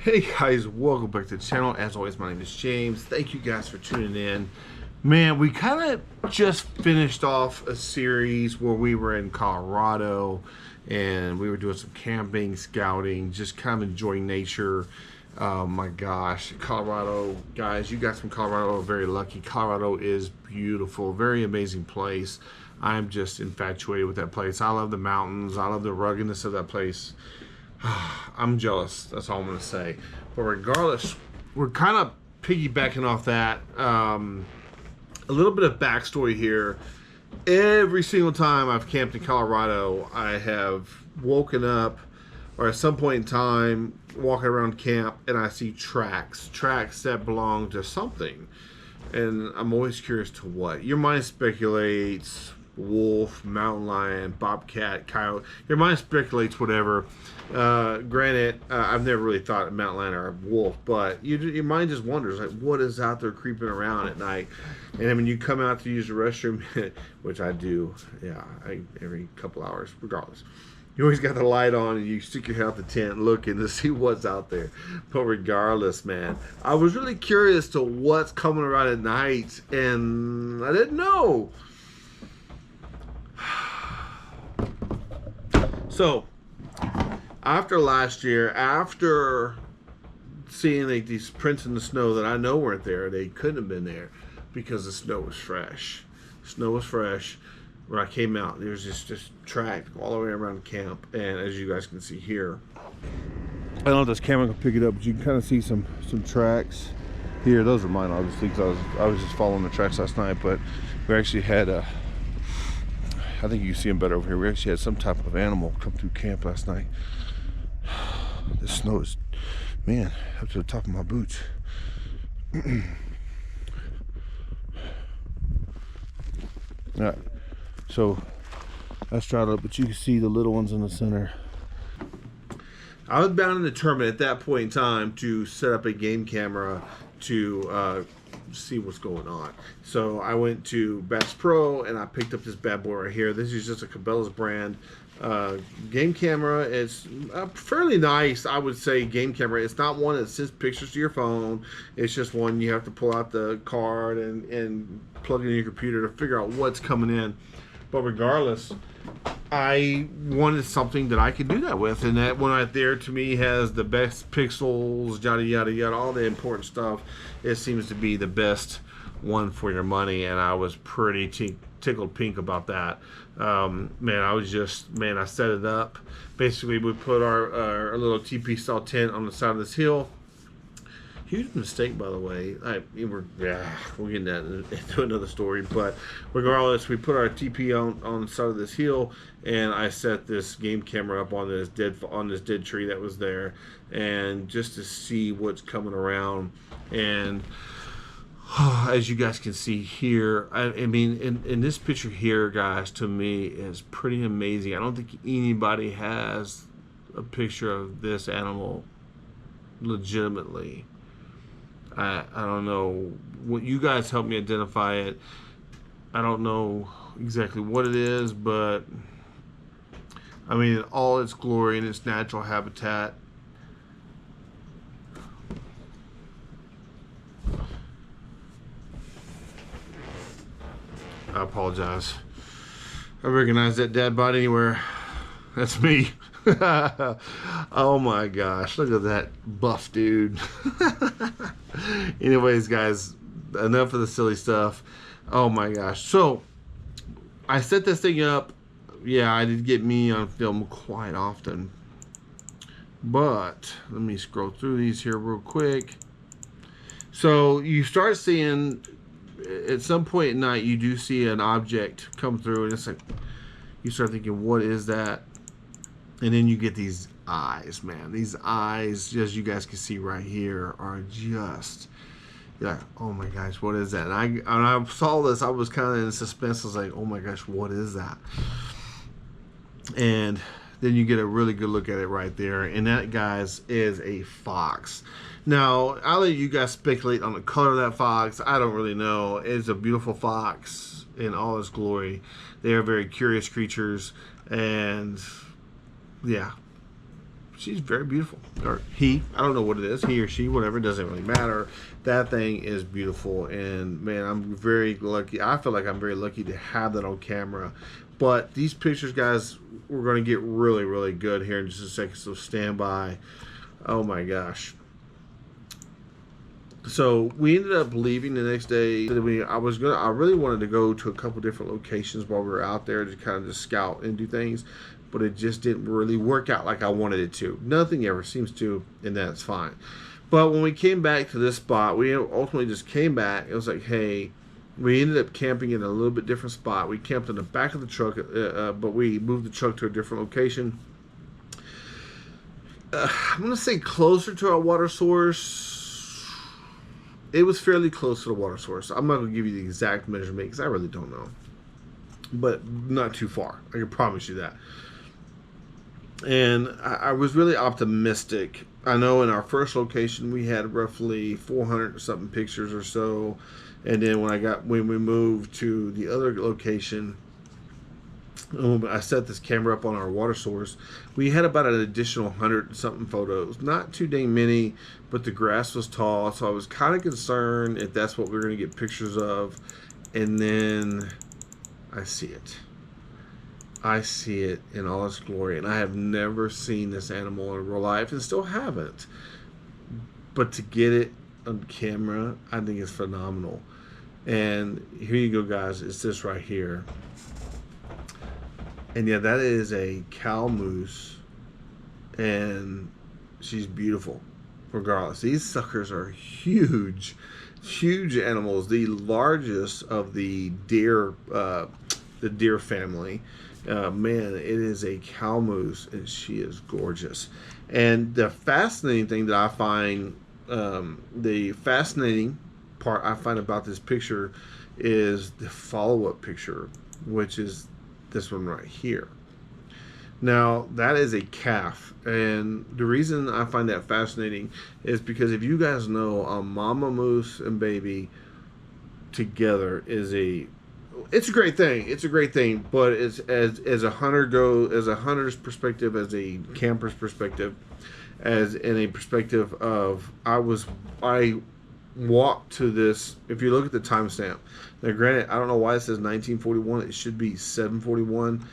Hey guys, welcome back to the channel. As always, my name is James. Thank you guys for tuning in. Man, we kind of just finished off a series where we were in Colorado and we were doing some camping, scouting, just kind of enjoying nature. Oh my gosh, Colorado, guys, you guys from Colorado are very lucky. Colorado is beautiful, very amazing place. I'm just infatuated with that place. I love the mountains. I love the ruggedness of that place. I'm jealous. That's all I'm going to say. But regardless, we're kind of piggybacking off that. A little bit of backstory here. Every single time I've camped in Colorado, I have woken up or at some point in time walking around camp and I see tracks that belong to something. And I'm always curious to what. Your mind speculates wolf, mountain lion, bobcat, coyote. Your mind speculates whatever. Granted, I've never really thought of mountain lion or a wolf, but your mind just wonders, like, what is out there creeping around at night? And then when you come out to use the restroom, which I do, every couple hours, regardless. You always got the light on and you stick your head out the tent looking to see what's out there. But regardless, man, I was really curious to what's coming around at night, and I didn't know. So, after last year, after seeing like these prints in the snow that I know weren't there, they couldn't have been there because the snow was fresh. Snow was fresh. When I came out, there was just track all the way around the camp, and as you guys can see here, I don't know if this camera can pick it up, but you can kind of see some tracks here. Those are mine, obviously, because I was just following the tracks last night. But we actually had I think you can see them better over here. We actually had some type of animal come through camp last night. The snow is, man, up to the top of my boots. Alright, so that's dried up, but you can see the little ones in the center. I was bound and determined at that point in time to set up a game camera to see what's going on. So I went to Bass Pro and I picked up this bad boy right here. This is just a Cabela's brand game camera. It's fairly nice, I would say, game camera. It's not one that sends pictures to your phone. It's just one you have to pull out the card and plug it in your computer to figure out what's coming in. But regardless, I wanted something that I could do that with, and that one right there to me has the best pixels, yada yada yada, all the important stuff. It seems to be the best one for your money, and I was pretty tickled pink about that. Man, I set it up. Basically, we put our little TP style tent on the side of this hill. Huge mistake, by the way. We're getting that into another story, but regardless, we put our TP on the side of this hill, and I set this game camera up on this dead tree that was there, and just to see what's coming around. And as you guys can see here, I mean, in this picture here, guys, to me is pretty amazing. I don't think anybody has a picture of this animal legitimately. I don't know. What you guys help me identify it. I don't know exactly what it is, but I mean, in all its glory and its natural habitat. I apologize. I recognize that dad bod anywhere. That's me. Oh my gosh, look at that buff dude. Anyways, guys, enough of the silly stuff. Oh my gosh. So I set this thing up. Yeah, I did get me on film quite often, but let me scroll through these here real quick. So you start seeing at some point at night, you do see an object come through, and it's like you start thinking, what is that? And then you get these eyes, man. These eyes, as you guys can see right here, are just, yeah, oh my gosh, what is that? And I saw this, I was kind of in suspense. I was like, oh my gosh, what is that? And then you get a really good look at it right there. And that, guys, is a fox. Now, I'll let you guys speculate on the color of that fox. I don't really know. It's a beautiful fox in all its glory. They are very curious creatures, and yeah, she's very beautiful. Or he, I don't know what it is, he or she, whatever, it doesn't really matter. That thing is beautiful, and man, I'm very lucky. I feel like I'm very lucky to have that on camera. But these pictures, guys, we're going to get really, really good here in just a second, so stand by. Oh my gosh. So we ended up leaving the next day. I really wanted to go to a couple different locations while we were out there to kind of just scout and do things, but it just didn't really work out like I wanted it to. Nothing ever seems to, and that's fine. But when we came back to this spot, we ultimately just came back. It was like, hey, we ended up camping in a little bit different spot. We camped in the back of the truck, but we moved the truck to a different location. I'm going to say closer to our water source. It was fairly close to the water source. I'm not going to give you the exact measurement because I really don't know. But not too far. I can promise you that. And I was really optimistic. I know in our first location we had roughly 400 something pictures or so. And then when we moved to the other location, I set this camera up on our water source. We had about an additional 100 something photos. Not too dang many, but the grass was tall, so I was kind of concerned if that's what we were going to get pictures of. And then I see it. I see it in all its glory, and I have never seen this animal in real life, and still haven't. But to get it on camera, I think it's phenomenal. And here you go, guys. It's this right here. And yeah, that is a cow moose, and she's beautiful regardless. These suckers are huge, huge animals. The largest of the deer family. Man, it is a cow moose, and she is gorgeous. And the fascinating thing that I find, the fascinating part I find about this picture is the follow-up picture, which is this one right here. Now, that is a calf, and the reason I find that fascinating is because if you guys know, a mama moose and baby together it's a great thing. It's a great thing, but it's as a hunter's perspective, as a camper's perspective, as in a perspective of I walked to this. If you look at the timestamp, now granted, I don't know why it says 1941. It should be 7:41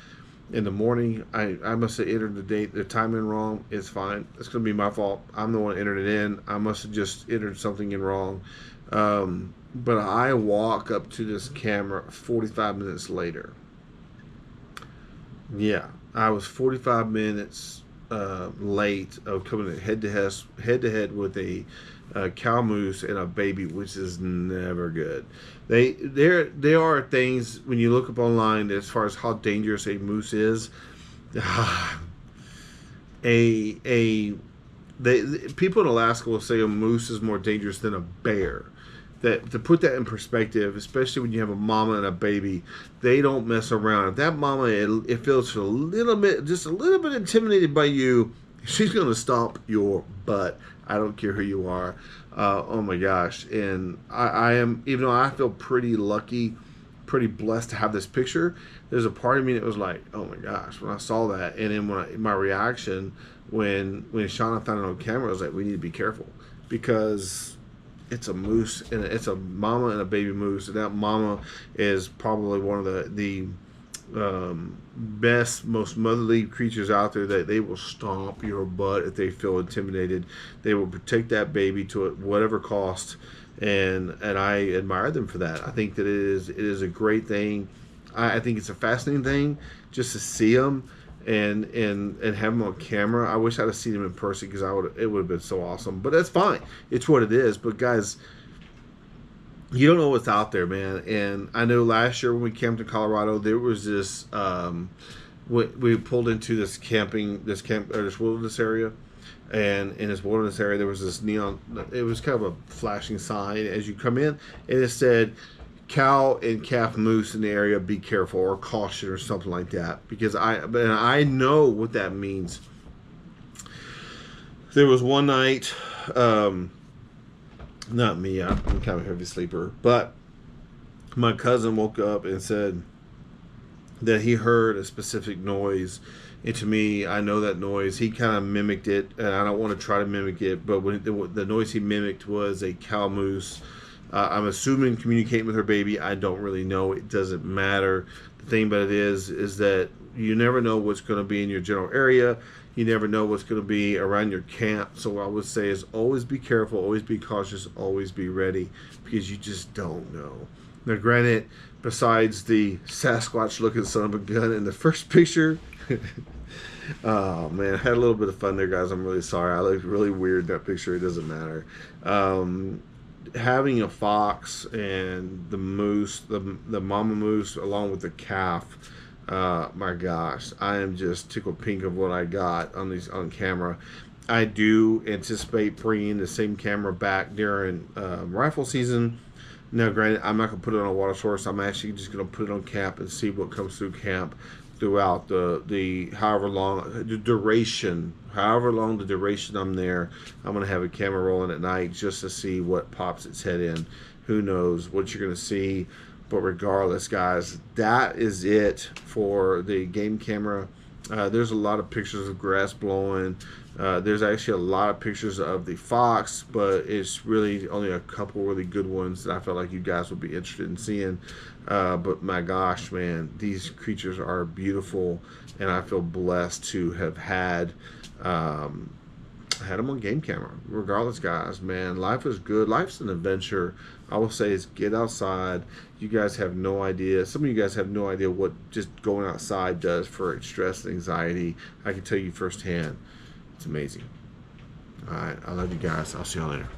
in the morning. I must have entered the time in wrong. It's fine. It's gonna be my fault. I'm the one that entered it in. I must have just entered something in wrong. But I walk up to this camera 45 minutes later. Yeah, I was 45 minutes late of coming head to head with a cow moose and a baby, which is never good. There are things when you look up online as far as how dangerous a moose is. People in Alaska will say a moose is more dangerous than a bear. That to put that in perspective, especially when you have a mama and a baby, they don't mess around. If that mama it feels just a little bit intimidated by you, she's gonna stomp your butt. I don't care who you are. Oh my gosh! And I am, even though I feel pretty lucky, pretty blessed to have this picture. There's a part of me that was like, oh my gosh, when I saw that, and then my reaction when Shauna found it on camera, I was like, we need to be careful because it's a moose, and it's a mama and a baby moose, and that mama is probably one of the best, most motherly creatures out there. That they will stomp your butt if they feel intimidated. They will protect that baby to whatever cost, and I admire them for that. I think that it is a great thing. I think it's a fascinating thing just to see them and have them on camera. I wish I'd have seen them in person because it would have been so awesome. But that's fine. It's what it is. But guys, you don't know what's out there, man. And I know last year when we camped in Colorado, there was this. We pulled into this wilderness area, and in this wilderness area there was this neon. It was kind of a flashing sign as you come in, and it said, cow and calf moose in the area, be careful, or caution, or something like that, because I know what that means. There was one night, not me, I'm kind of a heavy sleeper, but my cousin woke up and said that he heard a specific noise And to me, I know that noise. He kind of mimicked it, and I don't want to try to mimic it. But when the noise he mimicked was a cow moose. I'm assuming communicating with her baby. I don't really know. It doesn't matter. The thing about it is that you never know what's going to be in your general area. You never know what's going to be around your camp. So what I would say is always be careful, always be cautious, always be ready, because you just don't know. Now, granted, besides the Sasquatch-looking son of a gun in the first picture, oh man, I had a little bit of fun there, guys. I'm really sorry. I looked really weird in that picture. It doesn't matter. Having a fox and the moose, the mama moose, along with the calf. My gosh, I am just tickled pink of what I got on camera. I do anticipate bringing the same camera back during rifle season. Now, granted, I'm not going to put it on a water source. I'm actually just going to put it on camp and see what comes through camp throughout the however long the duration I'm there. I'm going to have a camera rolling at night just to see what pops its head in. Who knows what you're going to see. But regardless, guys, that is it for the game camera. There's a lot of pictures of grass blowing. There's actually a lot of pictures of the fox, but it's really only a couple really good ones that I felt like you guys would be interested in seeing. But my gosh, man, these creatures are beautiful, and I feel blessed to have had them on game camera. Regardless, guys, man, life is good. Life's an adventure. I will say is get outside. You guys have no idea. Some of you guys have no idea what just going outside does for stress and anxiety. I can tell you firsthand. It's amazing. All right. I love you guys. I'll see y'all later.